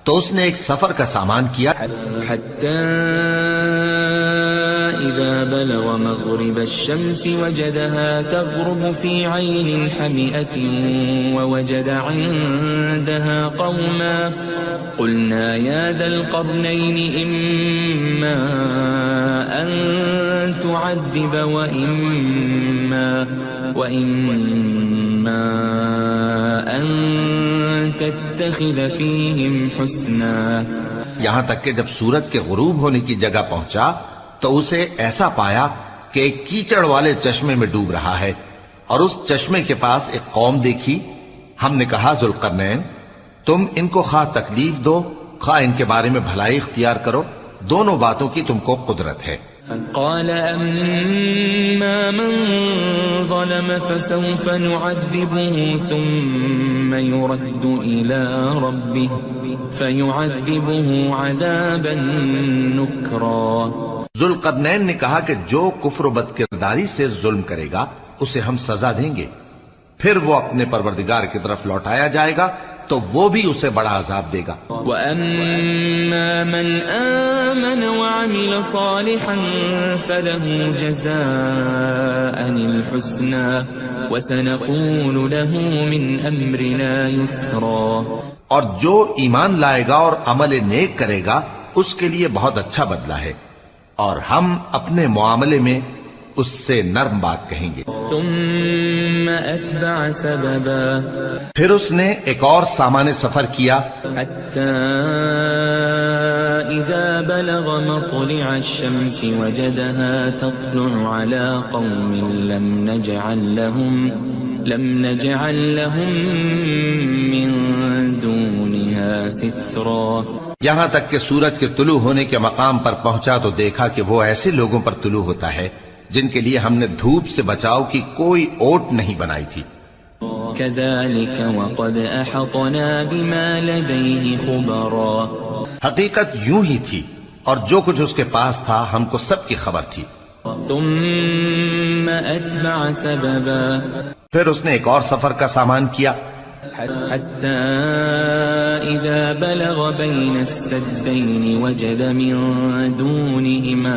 تو اس نے ایک سفر کا سامان کیا حتى إذا بلغ مغرب الشمس وجدها تغرب في عين حمئة ووجد عندها قوما قلنا يا ذا القرنين إما أن تعذب وإما أن تتخذ فيهم حسنا. یہاں تک کہ جب سورج کے غروب ہونے کی جگہ پہنچا تو اسے ایسا پایا کہ ایک کیچڑ والے چشمے میں ڈوب رہا ہے اور اس چشمے کے پاس ایک قوم دیکھی. ہم نے کہا ذوالقرنین تم ان کو خواہ تکلیف دو خواہ ان کے بارے میں بھلائی اختیار کرو، دونوں باتوں کی تم کو قدرت ہے. قال أما من ظلم فسوف نعذبه ثم يرد إلى ربه فيعذبه عذابا نكرا. ذوالقرنین نے کہا کہ جو کفر و بد کرداری سے ظلم کرے گا اسے ہم سزا دیں گے، پھر وہ اپنے پروردگار کی طرف لوٹایا جائے گا تو وہ بھی اسے بڑا عذاب دے گا۔ وَأَمَّا مَنْ آمَنَ وَعَمِلَ صَالِحًا فَلَهُ جَزَاءً الْحُسْنَى وَسَنَقُولُ لَهُ مِنْ أَمْرِنَا يُسْرًا۔ اور جو ایمان لائے گا اور عمل نیک کرے گا اس کے لیے بہت اچھا بدلہ ہے، اور ہم اپنے معاملے میں اس سے نرم بات کہیں گے۔ ثم اتبع سببا، پھر اس نے ایک اور سامان سفر کیا، حتى اذا بلغ مطلع الشمس وجدها تطلع على قوم لم نجعل لهم من دونها سترا۔ یہاں تک کہ سورج کے طلوع ہونے کے مقام پر پہنچا تو دیکھا کہ وہ ایسے لوگوں پر طلوع ہوتا ہے جن کے لیے ہم نے دھوپ سے بچاؤ کی کوئی اوٹ نہیں بنائی تھی۔ كذلك وقد احطنا بما لديه خبرا، حقیقت یوں ہی تھی اور جو کچھ اس کے پاس تھا ہم کو سب کی خبر تھی۔ ثم اتبع سببا، پھر اس نے ایک اور سفر کا سامان کیا، حتى إذا بلغ بين السدين وجد من دونهما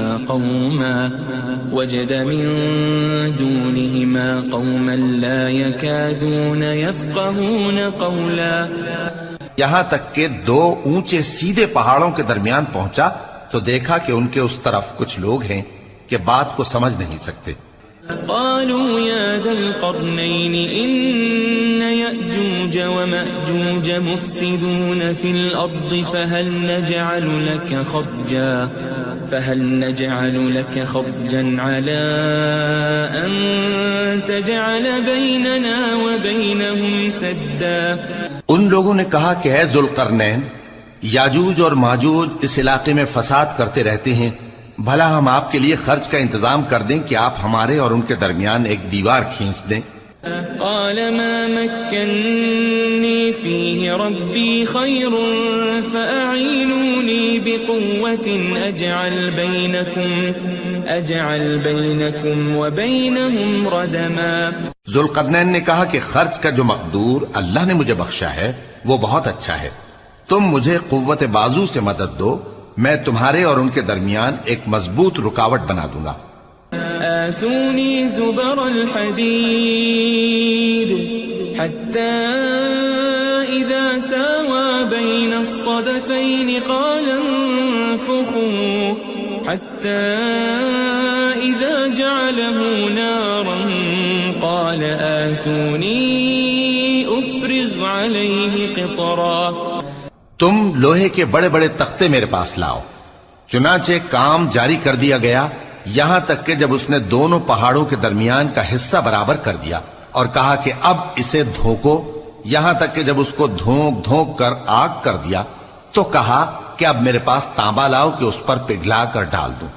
قوما لا يكادون يفقهون قولا۔ یہاں تک کہ دو اونچے سیدھے پہاڑوں کے درمیان پہنچا تو دیکھا کہ ان کے اس طرف کچھ لوگ ہیں کہ بات کو سمجھ نہیں سکتے۔ قالوا يا ذا القرنين إن يأجوج ومأجوج مفسدون في الأرض فهل نجعل لك خرجا على أن تجعل بيننا وبينهم سدا۔ ان لوگوں نے کہا کہ اے ذوالقرنین، یاجوج اور ماجوج اس علاقے میں فساد کرتے رہتے ہیں، بھلا ہم آپ کے لیے خرچ کا انتظام کر دیں کہ آپ ہمارے اور ان کے درمیان ایک دیوار کھینچ دیں۔ قال ما مكنني فيه ربي خير فأعينوني بقوة أجعل بينكم وبينهم ردما۔ ذوالقرنین نے کہا کہ خرچ کا جو مقدور اللہ نے مجھے بخشا ہے وہ بہت اچھا ہے، تم مجھے قوت بازو سے مدد دو، میں تمہارے اور ان کے درمیان ایک مضبوط رکاوٹ بنا دوں گا۔ آتونی زبر الحدید حتی اذا ساوى بین الصدفین قال انفخوا حتی اذا جعله نارا قال آتونی افرغ علیہ قطرا۔ تم لوہے کے بڑے بڑے تختے میرے پاس لاؤ۔ چنانچہ کام جاری کر دیا گیا، یہاں تک کہ جب اس نے دونوں پہاڑوں کے درمیان کا حصہ برابر کر دیا اور کہا کہ اب اسے دھوکو، یہاں تک کہ جب اس کو دھونک دھونک کر آگ کر دیا تو کہا کہ اب میرے پاس تانبا لاؤ کہ اس پر پگھلا کر ڈال دوں۔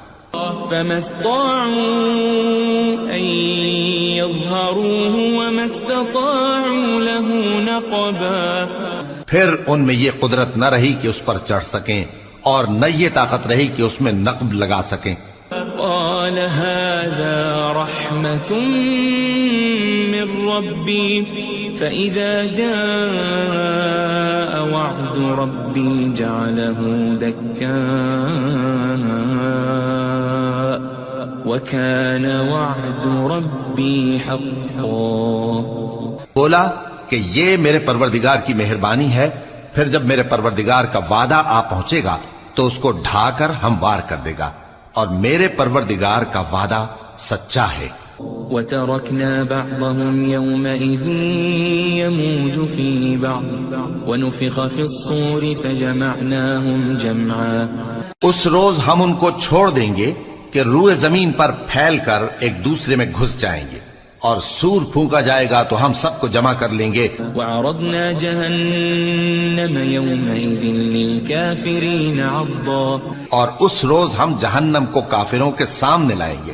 فما استطاعوا ان يظهروه وما استطاعوا له نقبا، پھر ان میں یہ قدرت نہ رہی کہ اس پر چڑھ سکیں اور نہ یہ طاقت رہی کہ اس میں نقب لگا سکیں۔ قال هذا رحمة من ربي فإذا جاء وعد ربي جعله دكاء وكان وعد ربي حقا۔ بولا کہ یہ میرے پروردگار کی مہربانی ہے، پھر جب میرے پروردگار کا وعدہ آ پہنچے گا تو اس کو ڈھا کر ہموار کر دے گا، اور میرے پروردگار کا وعدہ سچا ہے۔ وَتَرَكْنَا بَعْضَهُمْ يَوْمَئِذٍ يَمُوجُ فِي بَعْضٍ وَنُفِخَ فِي الصُّورِ فَجَمَعْنَاهُمْ جَمْعًا۔ اس روز ہم ان کو چھوڑ دیں گے کہ روئے زمین پر پھیل کر ایک دوسرے میں گھس جائیں گے، اور سور پھونکا جائے گا تو ہم سب کو جمع کر لیں گے۔ وَعَرَضْنَا جَهَنَّمَ يَوْمَئِذٍ لِلْكَافِرِينَ عَرْضًا۔ اور اس روز ہم جہنم کو کافروں کے سامنے لائیں گے۔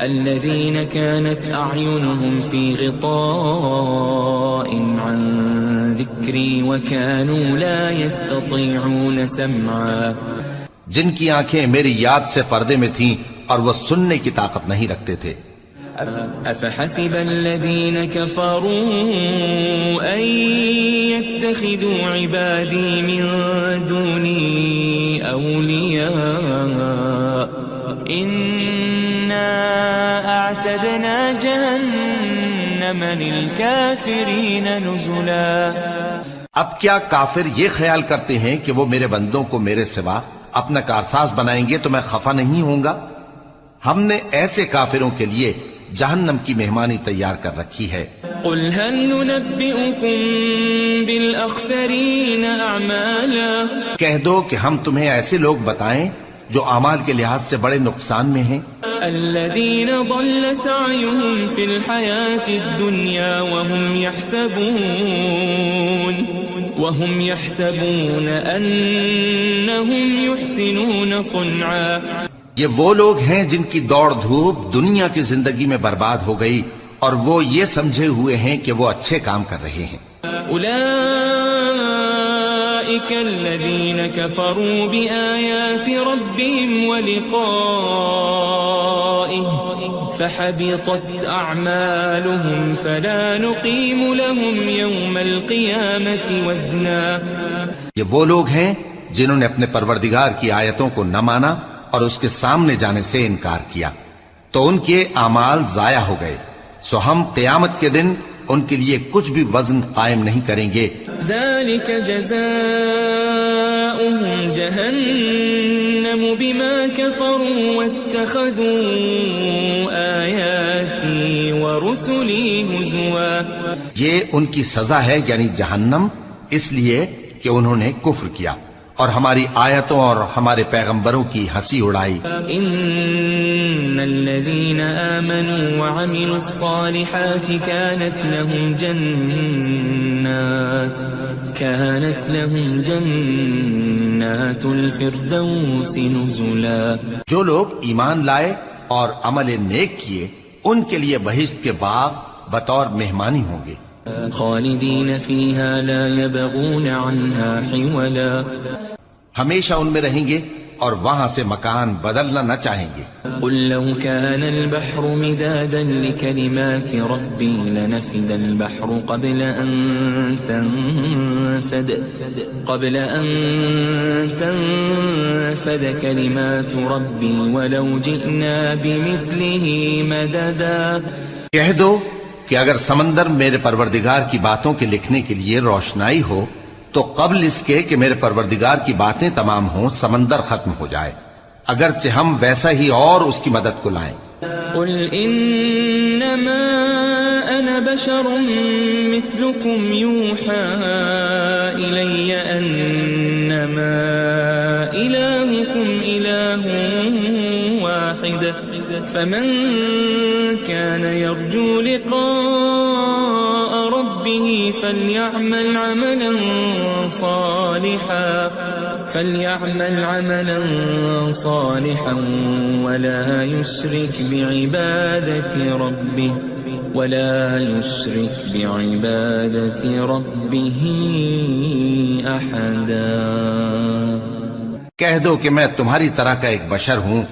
الَّذِينَ كَانَتْ أَعْيُنُهُمْ فِي غِطَاءٍ عَنْ ذِكْرِي وَكَانُوا لَا يَسْتَطِيعُونَ سَمْعًا۔ جن کی آنکھیں میری یاد سے پردے میں تھیں اور وہ سننے کی طاقت نہیں رکھتے تھے۔ أفحسب الذين كفروا أن يتخذوا عبادي من دوني أولياء إنا أعتدنا جهنم للكافرين نزلا۔ اب کیا کافر یہ خیال کرتے ہیں کہ وہ میرے بندوں کو میرے سوا اپنا کارساز بنائیں گے تو میں خفا نہیں ہوں گا؟ ہم نے ایسے کافروں کے لیے جہنم کی مہمانی تیار کر رکھی ہے۔ قل هل ننبئكم بالأخسرين أعمالا، کہہ دو کہ ہم تمہیں ایسے لوگ بتائیں جو اعمال کے لحاظ سے بڑے نقصان میں ہیں۔ الذين ضل سعيهم في الحياة الدنيا وهم يحسبون أنهم يحسنون صنعا، یہ وہ لوگ ہیں جن کی دوڑ دھوپ دنیا کی زندگی میں برباد ہو گئی اور وہ یہ سمجھے ہوئے ہیں کہ وہ اچھے کام کر رہے ہیں۔ أولئك الذين كفروا بآيات ربهم ولقائه فحبطت أعمالهم فلا نقيم لهم يوم القيامة وزنا۔ یہ وہ لوگ ہیں جنہوں نے اپنے پروردگار کی آیتوں کو نہ مانا اور اس کے سامنے جانے سے انکار کیا تو ان کے اعمال ضائع ہو گئے، سو ہم قیامت کے دن ان کے لیے کچھ بھی وزن قائم نہیں کریں گے۔ ذلك جزاؤهم جهنم بما كفروا واتخذوا آياتي ورسلي هزوا، یہ ان کی سزا ہے یعنی جہنم، اس لیے کہ انہوں نے کفر کیا اور ہماری آیتوں اور ہمارے پیغمبروں کی ہنسی اڑائی۔ ان الذين آمنوا وعملوا الصالحات كانت لهم جنات الفردوس نزلا، جو لوگ ایمان لائے اور عمل نیک کیے ان کے لیے بہشت کے باغ بطور مہمانی ہوں گے۔ خالدین فیہا لا یبغون عنہا حولا، ہمیشہ ان میں رہیں گے اور وہاں سے مکان بدلنا نہ چاہیں گے۔ قل لو كان البحر مدادا لكلمات ربي لنفد البحر قبل أن تنفد كلمات ربي ولو جئنا بمثله مددا۔ کہہ دو کہ اگر سمندر میرے پروردگار کی باتوں کے لکھنے کے لیے روشنائی ہو تو قبل اس کے کہ میرے پروردگار کی باتیں تمام ہوں سمندر ختم ہو جائے، اگرچہ ہم ویسا ہی اور اس کی مدد کو لائیں۔ قل انما انا بشر مثلكم يوحى الي انما الهكم اله واحد فمن كان يرجو لقاء ربه فليعمل عملا صالحا ولا يشرك بعبادة ربه أحدا۔ کہہ دو کہ میں تمہاری طرح کا ایک بشر ہوں،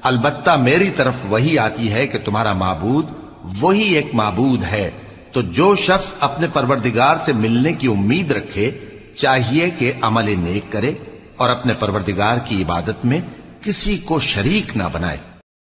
البتہ میری طرف وہی آتی ہے کہ تمہارا معبود وہی ایک معبود ہے، تو جو شخص اپنے پروردگار سے ملنے کی امید رکھے چاہیے کہ عمل نیک کرے اور اپنے پروردگار کی عبادت میں کسی کو شریک نہ بنائے۔